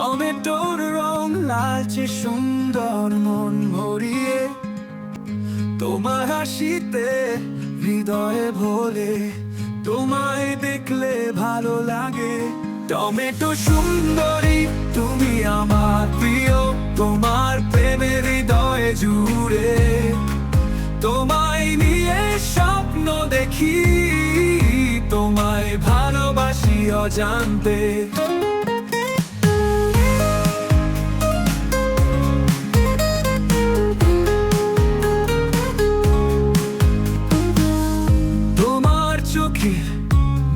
টমেটোর রং লালচে সুন্দর মন ভরিয়ে, তোমার হাসিতে হৃদয়ে ভোলে, তোমায় দেখলে ভালো লাগে। টমেটো সুন্দরী তুমি আমার প্রিয়, তোমার প্রেমের হৃদয়ে জুড়ে, তোমায় নিয়ে স্বপ্ন দেখি, তোমায় ভালোবাসি অজান্তে। তোমার চোখে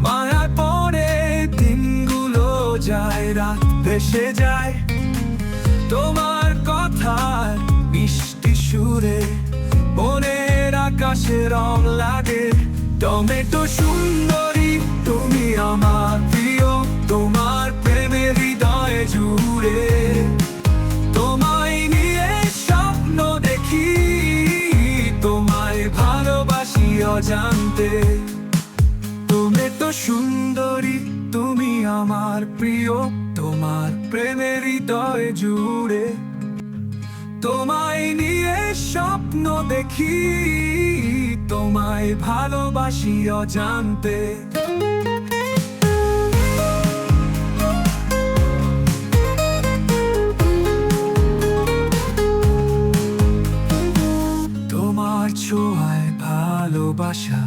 মায়া পড়ে দিনগুলো যায়, রাত ভেসে যায়, তোমার কথার মিষ্টি সুরে মনের আকাশে রং লাগে। টমেটো সুন্দরী তুমি আমার প্রিয়, তোমার প্রেমের হৃদয়ে জুড়ে, তোমায় নিয়ে স্বপ্ন দেখি, তোমায় ভালোবাসি অজান্তে। টমেটো সুন্দরী তুমি আমার প্রিয়, তোমার প্রেমের হৃদয়ে জুড়ে, তোমায় নিয়ে স্বপ্ন দেখি, তোমায় ভালোবাসি অজান্তে। তোমার ছোঁয়ায় ভালোবাসা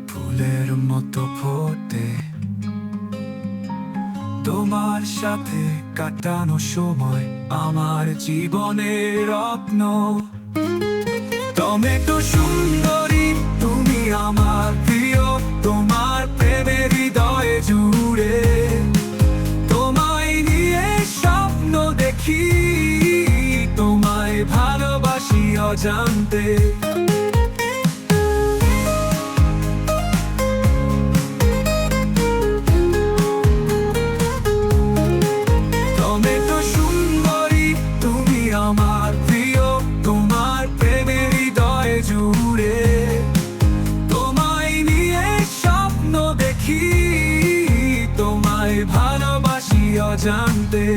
ফুলের মতো ফোটে, তোমার সাথে কাটানো সময় আমার জীবনের রত্ন। টমেটো সুন্দরী তুমি আমার প্রিয়, তোমার প্রেমের হৃদয়ে জুড়ে, তোমায় নিয়ে স্বপ্ন দেখি, তোমায় ভালোবাসি অজান্তে। টমেটো সুন্দরী তুমি আমার প্রিয়, তোমার প্রেমের হৃদয়ে জুড়ে, তোমায় নিয়ে স্বপ্ন দেখি, তোমায় ভালোবাসি অজান্তে।